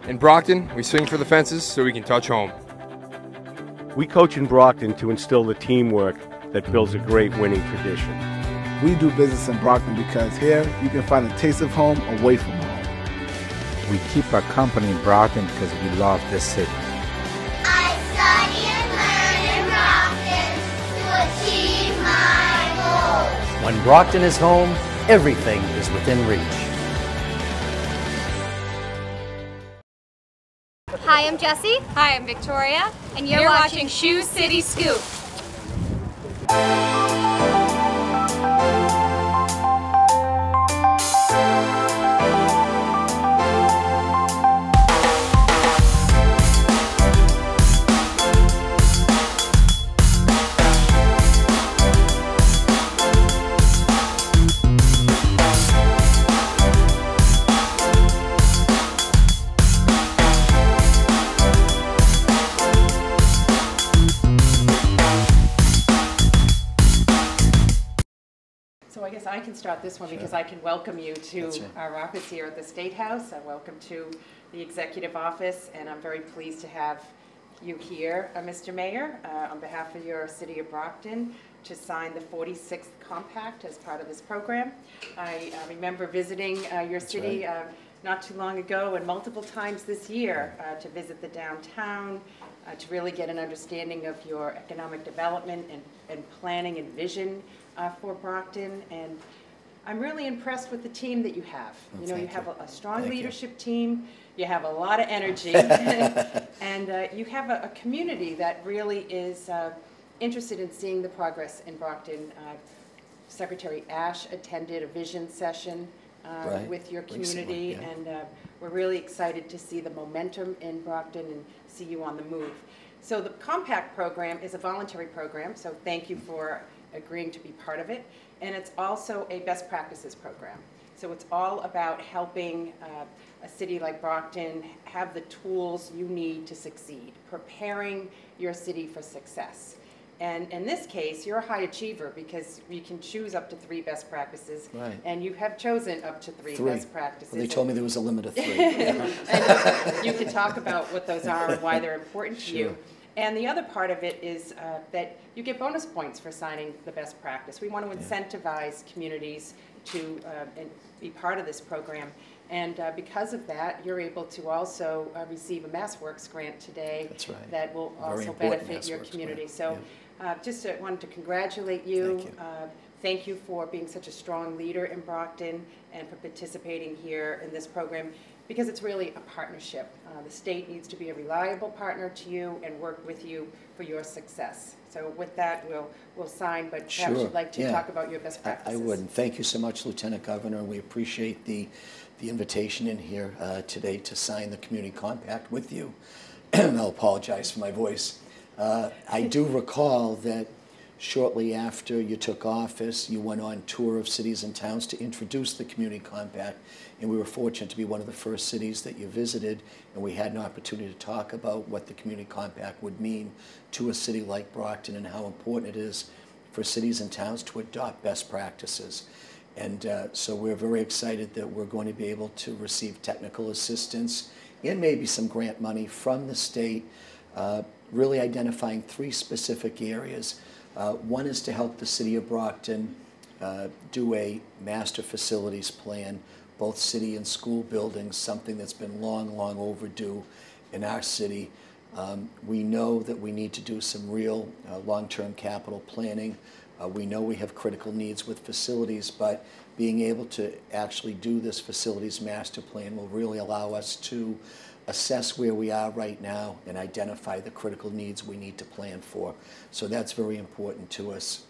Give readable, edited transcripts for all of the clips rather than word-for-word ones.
In Brockton, we swing for the fences so we can touch home. We coach in Brockton to instill the teamwork that builds a great winning tradition. We do business in Brockton because here you can find a taste of home away from home. We keep our company in Brockton because we love this city. I study and learn in Brockton to achieve my goals. When Brockton is home, everything is within reach. Hi, I'm Jessie. Hi, I'm Victoria. And you're watching Shoe City Scoop. So I guess I can start this one because I can welcome you to our office here at the State House. Welcome to the Executive Office, and I'm very pleased to have you here, Mr. Mayor, on behalf of your City of Brockton, to sign the 46th Compact as part of this program. I remember visiting your city not too long ago and multiple times this year to visit the downtown, to really get an understanding of your economic development and planning and vision for Brockton. And I'm really impressed with the team that you have. You know, you have a strong leadership team, you have a lot of energy, and you have a community that really is interested in seeing the progress in Brockton. Secretary Ash attended a vision session with your community, and we're really excited to see the momentum in Brockton and see you on the move. So the Compact program is a voluntary program, so thank you for agreeing to be part of it. And it's also a best practices program. So it's all about helping a city like Brockton have the tools you need to succeed, preparing your city for success. And in this case, you're a high achiever because you can choose up to 3 best practices, and you have chosen up to 3 best practices. Well, they told me there was a limit of 3. And you can talk about what those are and why they're important to you. And the other part of it is that you get bonus points for signing the best practice. We want to incentivize communities to be part of this program. And because of that, you're able to also receive a MassWorks grant today that will also benefit your community. So just wanted to congratulate you. Thank you for being such a strong leader in Brockton and for participating here in this program, because it's really a partnership. The state needs to be a reliable partner to you and work with you for your success. So with that, we'll sign, but perhaps you'd like to talk about your best practices. I would, and thank you so much, Lieutenant Governor. We appreciate the invitation in here today to sign the Community Compact with you. I'll apologize for my voice. I do recall that shortly after you took office, you went on tour of cities and towns to introduce the Community Compact, and we were fortunate to be one of the first cities that you visited, and we had an opportunity to talk about what the Community Compact would mean to a city like Brockton and how important it is for cities and towns to adopt best practices. And so we're very excited that we're going to be able to receive technical assistance and maybe some grant money from the state, really identifying 3 specific areas. One is to help the city of Brockton do a master facilities plan, both city and school buildings, something that's been long, long overdue in our city. We know that we need to do some real long-term capital planning. We know we have critical needs with facilities, but being able to actually do this facilities master plan will really allow us to assess where we are right now and identify the critical needs we need to plan for. So that's very important to us.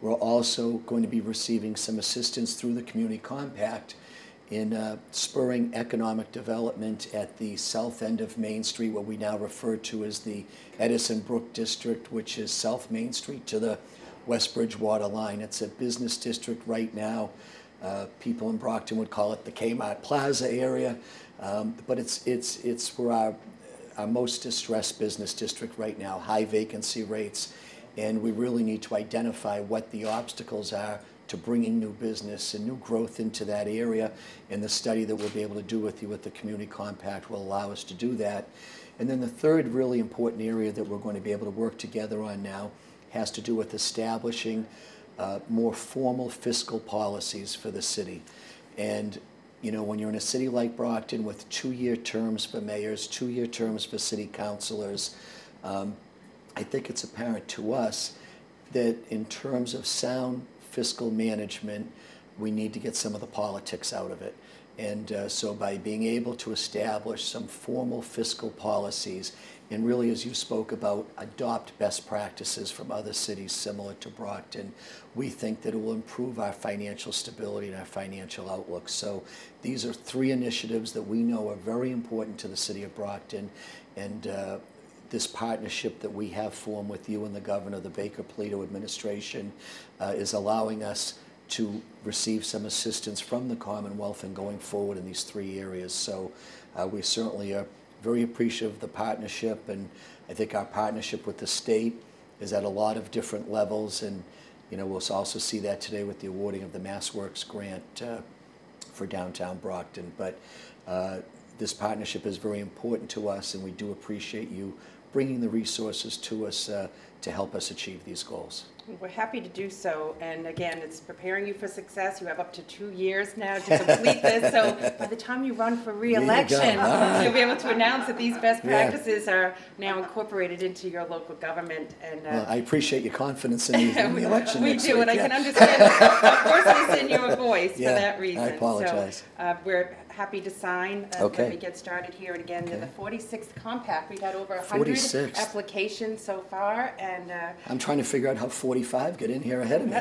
We're also going to be receiving some assistance through the Community Compact in spurring economic development at the south end of Main Street, what we now refer to as the Edison Brook District, which is South Main Street to the West Bridgewater line. It's a business district right now. People in Brockton would call it the Kmart Plaza area, but it's for our most distressed business district right now, high vacancy rates, and we really need to identify what the obstacles are to bringing new business and new growth into that area, and the study that we'll be able to do with you with the Community Compact will allow us to do that. And then the third really important area that we're going to be able to work together on now has to do with establishing more formal fiscal policies for the city. And you know, when you're in a city like Brockton with 2-year terms for mayors, 2-year terms for city councilors, I think it's apparent to us that in terms of sound fiscal management, we need to get some of the politics out of it. And so by being able to establish some formal fiscal policies, and really, as you spoke about, adopt best practices from other cities similar to Brockton, we think that it will improve our financial stability and our financial outlook. So these are 3 initiatives that we know are very important to the city of Brockton, and this partnership that we have formed with you and the governor, the Baker-Polito administration, is allowing us to receive some assistance from the Commonwealth and going forward in these 3 areas. So we certainly are very appreciative of the partnership, and I think our partnership with the state is at a lot of different levels, and you know, we'll also see that today with the awarding of the MassWorks grant for downtown Brockton. But this partnership is very important to us, and we do appreciate you bringing the resources to us to help us achieve these goals. We're happy to do so, and again, it's preparing you for success. You have up to 2 years now to complete this, so by the time you run for re-election, you'll be able to announce that these best practices are now incorporated into your local government. And well, I appreciate your confidence in the election. We do, and I can understand, of course, it's in your voice for that reason. I apologize. So, we're happy to sign when we get started here. And again, the 46th compact, we've had over 100 applications so far, and I'm trying to figure out how 45 get in here ahead of me.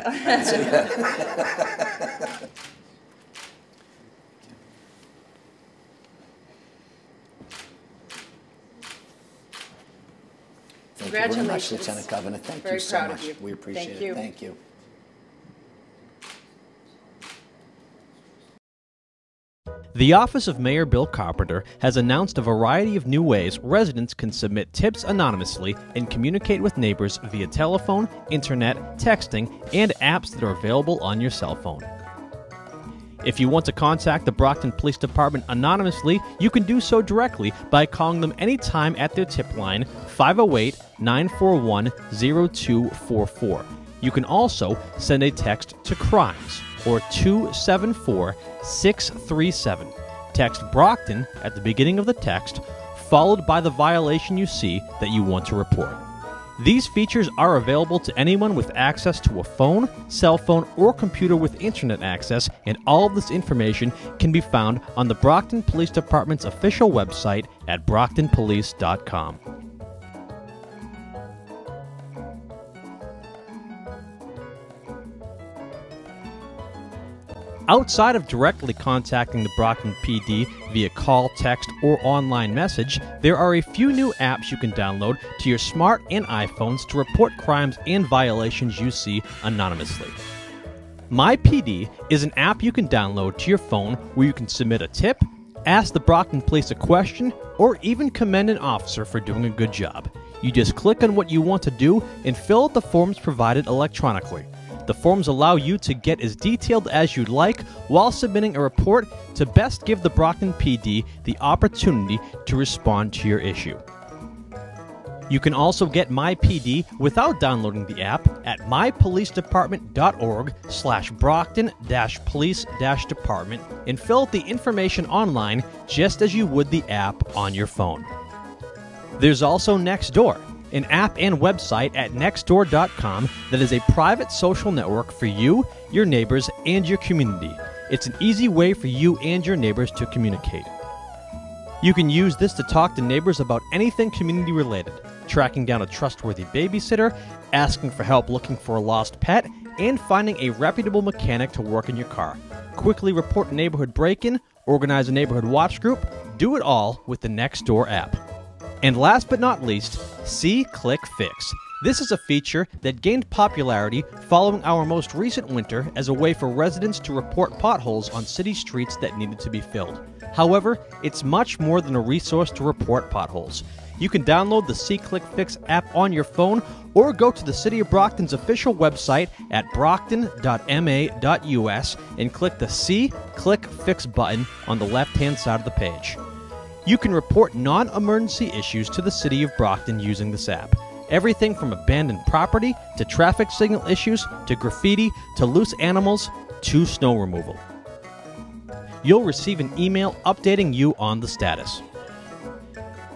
Thank you very much, Lieutenant Governor. Thank you so much. We appreciate it. Thank you. The Office of Mayor Bill Carpenter has announced a variety of new ways residents can submit tips anonymously and communicate with neighbors via telephone, internet, texting, and apps that are available on your cell phone. If you want to contact the Brockton Police Department anonymously, you can do so directly by calling them anytime at their tip line, 508-941-0244. You can also send a text to CRIMES, or 274-637. Text Brockton at the beginning of the text, followed by the violation you see that you want to report. These features are available to anyone with access to a phone, cell phone, or computer with internet access, and all of this information can be found on the Brockton Police Department's official website at brocktonpolice.com. Outside of directly contacting the Brockton PD via call, text, or online message, there are a few new apps you can download to your smart and iPhones to report crimes and violations you see anonymously. My PD is an app you can download to your phone where you can submit a tip, ask the Brockton Police a question, or even commend an officer for doing a good job. You just click on what you want to do and fill out the forms provided electronically. The forms allow you to get as detailed as you'd like while submitting a report to best give the Brockton PD the opportunity to respond to your issue. You can also get My PD without downloading the app at mypolicedepartment.org/Brockton-police-department and fill out the information online just as you would the app on your phone. There's also Nextdoor, an app and website at nextdoor.com that is a private social network for you, your neighbors, and your community. It's an easy way for you and your neighbors to communicate. You can use this to talk to neighbors about anything community related, tracking down a trustworthy babysitter, asking for help looking for a lost pet, and finding a reputable mechanic to work in your car. Quickly report a neighborhood break-in, organize a neighborhood watch group, do it all with the Nextdoor app. And last but not least, See, Click, Fix. This is a feature that gained popularity following our most recent winter as a way for residents to report potholes on city streets that needed to be filled. However, it's much more than a resource to report potholes. You can download the See-Click-Fix app on your phone or go to the City of Brockton's official website at brockton.ma.us and click the See-Click-Fix button on the left-hand side of the page. You can report non-emergency issues to the City of Brockton using this app. Everything from abandoned property to traffic signal issues to graffiti to loose animals to snow removal. You'll receive an email updating you on the status.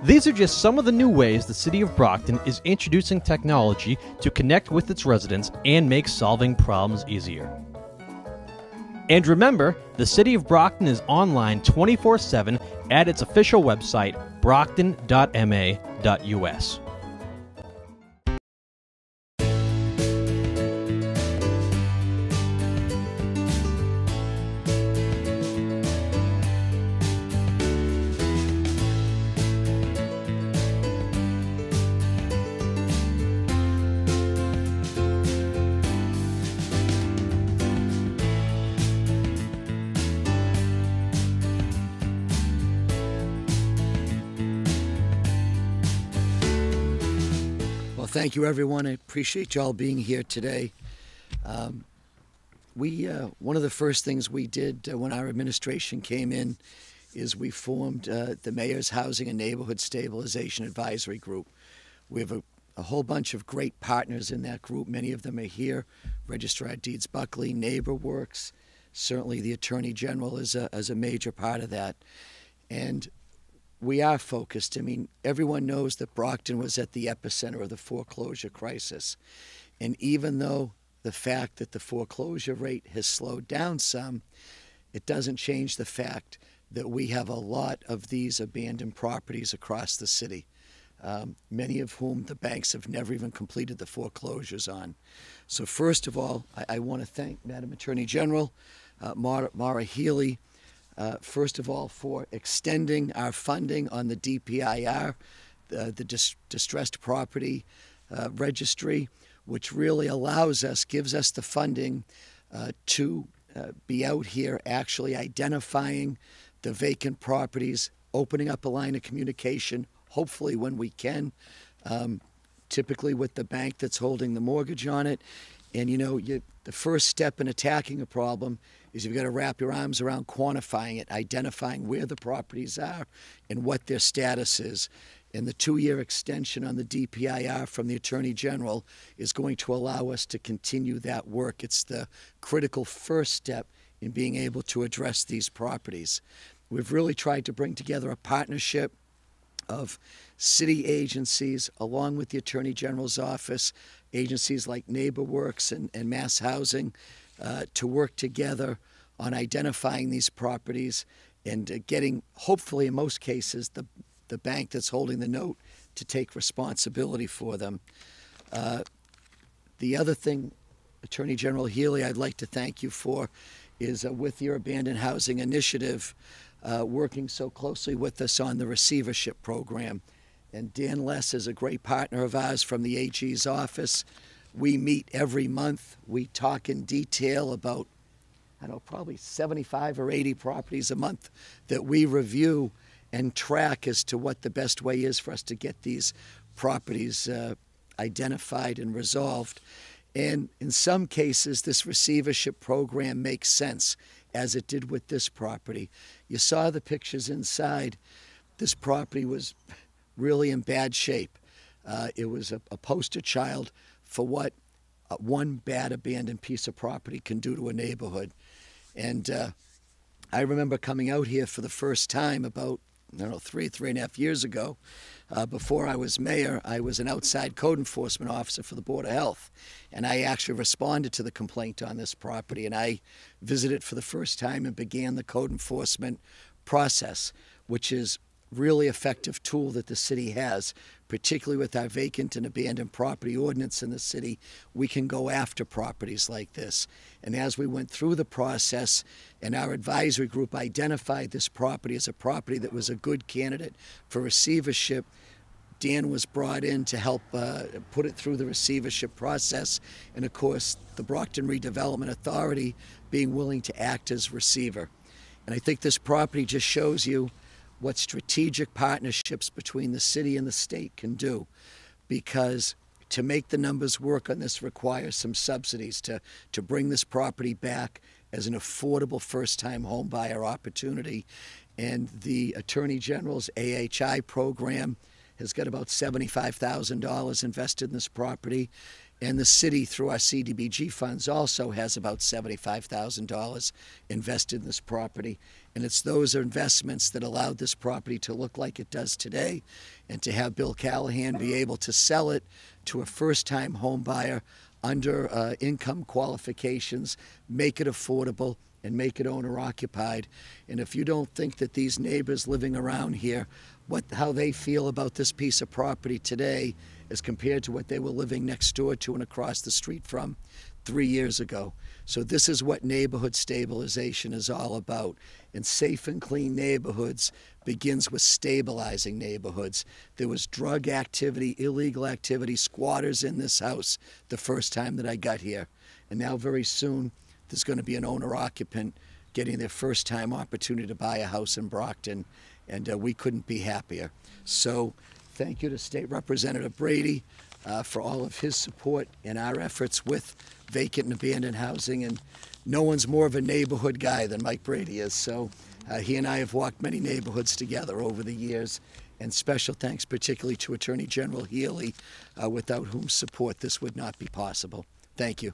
These are just some of the new ways the City of Brockton is introducing technology to connect with its residents and make solving problems easier. And remember, the City of Brockton is online 24/7 at its official website, brockton.ma.us. Thank you, everyone. I appreciate y'all being here today. One of the first things we did when our administration came in is we formed the Mayor's Housing and Neighborhood Stabilization Advisory Group. We have a whole bunch of great partners in that group. Many of them are here. Registrar Deeds Buckley, NeighborWorks, certainly the Attorney General is a major part of that. And we are focused. I mean, everyone knows that Brockton was at the epicenter of the foreclosure crisis. And even though the fact that the foreclosure rate has slowed down some, it doesn't change the fact that we have a lot of these abandoned properties across the city, many of whom the banks have never even completed the foreclosures on. So first of all, I want to thank Madam Attorney General, Maura Healey, first of all, for extending our funding on the DPIR, the Distressed Property Registry, which really gives us the funding to be out here actually identifying the vacant properties, opening up a line of communication, hopefully when we can, typically with the bank that's holding the mortgage on it. And you know, the first step in attacking a problem is you've got to wrap your arms around quantifying it, identifying where the properties are and what their status is. And the 2-year extension on the DPIR from the Attorney General is going to allow us to continue that work. It's the critical first step in being able to address these properties. We've really tried to bring together a partnership of city agencies along with the Attorney General's office, agencies like NeighborWorks and Mass Housing, to work together on identifying these properties and getting, hopefully in most cases, the bank that's holding the note to take responsibility for them. The other thing, Attorney General Healey, I'd like to thank you for is with your Abandoned Housing Initiative, working so closely with us on the receivership program. And Dan Less is a great partner of ours from the AG's office. We meet every month. We talk in detail about, I don't know, probably 75 or 80 properties a month that we review and track as to what the best way is for us to get these properties identified and resolved. And in some cases, this receivership program makes sense, as it did with this property. You saw the pictures inside. This property was really in bad shape. It was a poster child for what one bad abandoned piece of property can do to a neighborhood. And I remember coming out here for the first time about, I don't know, three and a half years ago. Before I was mayor, I was an outside code enforcement officer for the Board of Health. And I actually responded to the complaint on this property. And I visited for the first time and began the code enforcement process, which is really effective tool that the city has, particularly with our vacant and abandoned property ordinance in the city. We can go after properties like this. And as we went through the process and our advisory group identified this property as a property that was a good candidate for receivership, Dan was brought in to help put it through the receivership process. And of course, the Brockton Redevelopment Authority being willing to act as receiver. And I think this property just shows you what strategic partnerships between the city and the state can do, because to make the numbers work on this requires some subsidies to bring this property back as an affordable first-time home buyer opportunity. And the Attorney General's AHI program has got about $75,000 invested in this property. And the city, through our CDBG funds, also has about $75,000 invested in this property. And it's those investments that allowed this property to look like it does today, and to have Bill Callahan be able to sell it to a first-time home buyer under income qualifications, make it affordable, and make it owner-occupied. And if you don't think that these neighbors living around here, how they feel about this piece of property today as compared to what they were living next door to and across the street from 3 years ago. So this is what neighborhood stabilization is all about. And safe and clean neighborhoods begins with stabilizing neighborhoods. There was drug activity, illegal activity, squatters in this house the first time that I got here. And now very soon there's going to be an owner-occupant getting their first-time opportunity to buy a house in Brockton. And we couldn't be happier. So thank you to State Representative Brady for all of his support in our efforts with vacant and abandoned housing. And no one's more of a neighborhood guy than Mike Brady is. So he and I have walked many neighborhoods together over the years. And special thanks particularly to Attorney General Healey, without whom support this would not be possible. Thank you.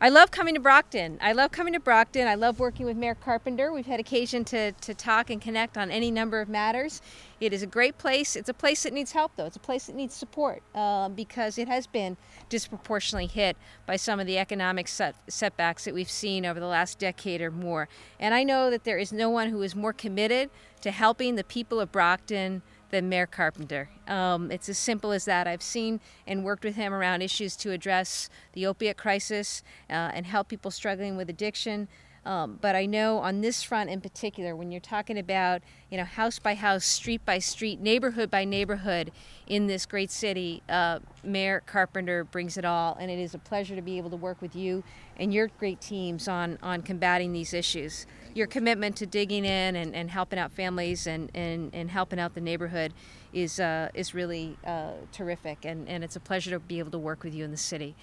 I love coming to Brockton. I love working with Mayor Carpenter. We've had occasion to talk and connect on any number of matters. It is a great place. It's a place that needs help, though. It's a place that needs support because it has been disproportionately hit by some of the economic setbacks that we've seen over the last decade or more. And I know that there is no one who is more committed to helping the people of Brockton than Mayor Carpenter. It's as simple as that. I've seen and worked with him around issues to address the opiate crisis and help people struggling with addiction. But I know on this front in particular, when you're talking about, house by house, street by street, neighborhood by neighborhood in this great city, Mayor Carpenter brings it all. And it is a pleasure to be able to work with you and your great teams on combating these issues. Your commitment to digging in and helping out families and helping out the neighborhood is really terrific. And it's a pleasure to be able to work with you in the city.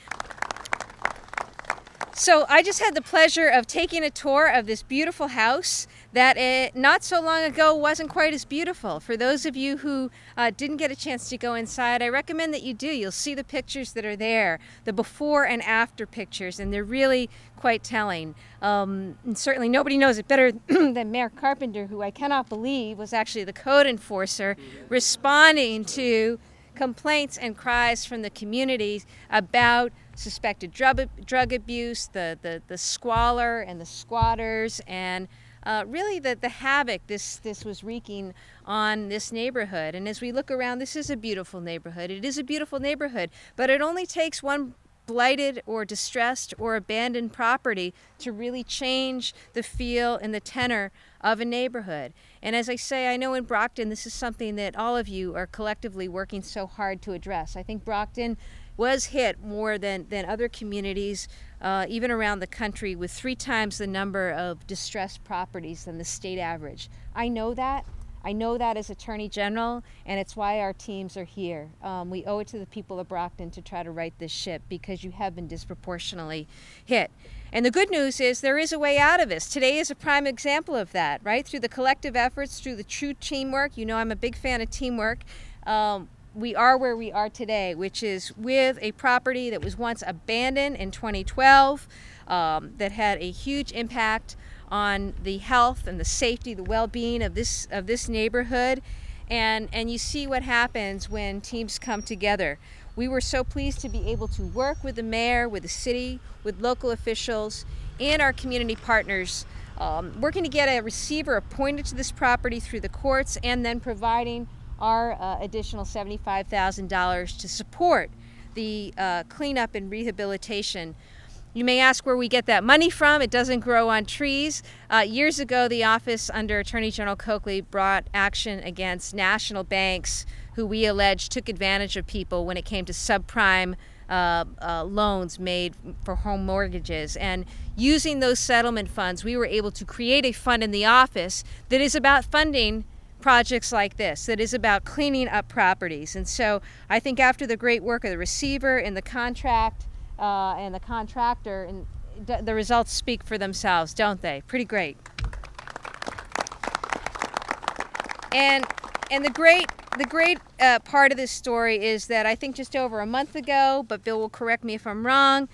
So I just had the pleasure of taking a tour of this beautiful house that not so long ago wasn't quite as beautiful. For those of you who didn't get a chance to go inside, I recommend that you do. You'll see the pictures that are there, the before and after pictures, and they're really quite telling. And certainly nobody knows it better than Mayor Carpenter, who I cannot believe was actually the code enforcer responding to complaints and cries from the community about suspected drug abuse, the squalor and the squatters, and really the havoc this was wreaking on this neighborhood. And as we look around, this is a beautiful neighborhood. It is a beautiful neighborhood, but it only takes one blighted or distressed or abandoned property to really change the feel and the tenor of a neighborhood. And as I say, I know in Brockton this is something that all of you are collectively working so hard to address. I think Brockton was hit more than other communities, even around the country, with 3 times the number of distressed properties than the state average. I know that. I know that as Attorney General, and it's why our teams are here. We owe it to the people of Brockton to try to right this ship, because you have been disproportionately hit. And the good news is there is a way out of this. Today is a prime example of that, right? Through the collective efforts, through the true teamwork. You know I'm a big fan of teamwork. We are where we are today, which is with a property that was once abandoned in 2012, that had a huge impact on the health and the safety, the well-being of this neighborhood. And you see what happens when teams come together. We were so pleased to be able to work with the mayor, with the city, with local officials, and our community partners, working to get a receiver appointed to this property through the courts, and then providing our additional $75,000 to support the cleanup and rehabilitation. You may ask where we get that money from. It doesn't grow on trees. Years ago, the office under Attorney General Coakley brought action against national banks who we allege took advantage of people when it came to subprime loans made for home mortgages. And using those settlement funds, we were able to create a fund in the office that is about funding projects like this, that is about cleaning up properties. And so I think after the great work of the receiver and the contract and the contractor, and the results speak for themselves, don't they? Pretty great. And the great part of this story is that I think just over a month ago, but Bill will correct me if I'm wrong,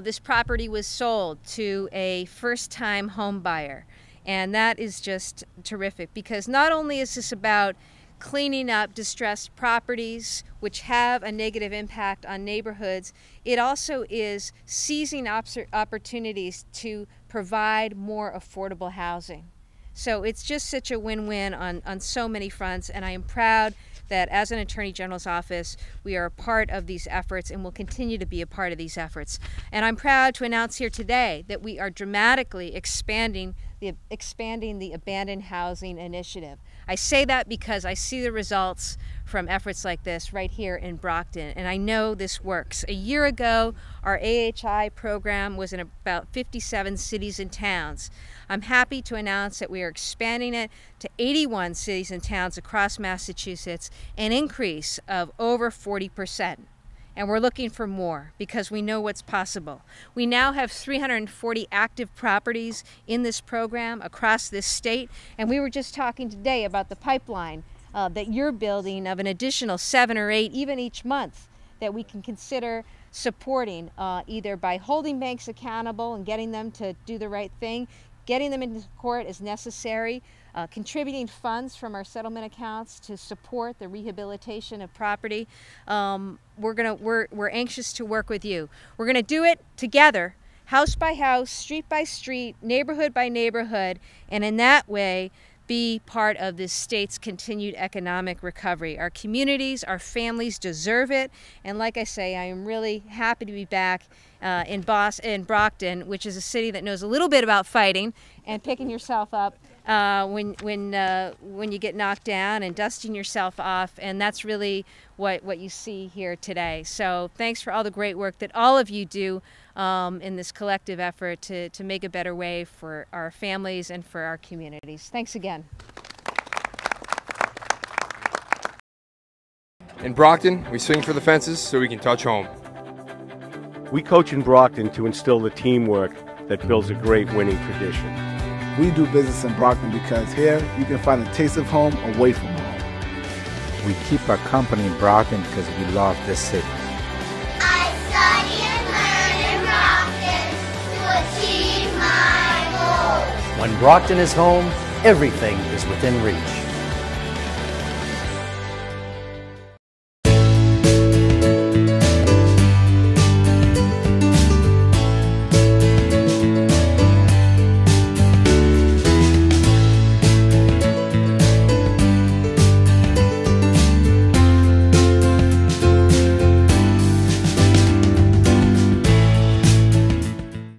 this property was sold to a first-time home buyer. And that is just terrific, because not only is this about cleaning up distressed properties which have a negative impact on neighborhoods, it also is seizing opportunities to provide more affordable housing. So it's just such a win-win on so many fronts, and I am proud that as an Attorney General's office, we are a part of these efforts and will continue to be a part of these efforts. And I'm proud to announce here today that we are dramatically expanding the Abandoned Housing Initiative. I say that because I see the results from efforts like this right here in Brockton, and I know this works. A year ago, our AHI program was in about 57 cities and towns. I'm happy to announce that we are expanding it to 81 cities and towns across Massachusetts, an increase of over 40%. And we're looking for more because we know what's possible. We now have 340 active properties in this program across this state, and we were just talking today about the pipeline that you're building of an additional 7 or 8, even each month, that we can consider supporting either by holding banks accountable and getting them to do the right thing, getting them into court as necessary, contributing funds from our settlement accounts to support the rehabilitation of property. We're anxious to work with you. We're going to do it together, house by house, street by street, neighborhood by neighborhood, and in that way be part of this state's continued economic recovery. Our communities, our families deserve it, and like I say, I am really happy to be back in Brockton, which is a city that knows a little bit about fighting and picking yourself up when you get knocked down and dusting yourself off, and that's really what you see here today. So thanks for all the great work that all of you do in this collective effort to make a better way for our families and for our communities. Thanks again. In Brockton, we swing for the fences so we can touch home. We coach in Brockton to instill the teamwork that builds a great winning tradition. We do business in Brockton because here you can find a taste of home away from home. We keep our company in Brockton because we love this city. I study and learn in Brockton to achieve my goals. When Brockton is home, everything is within reach.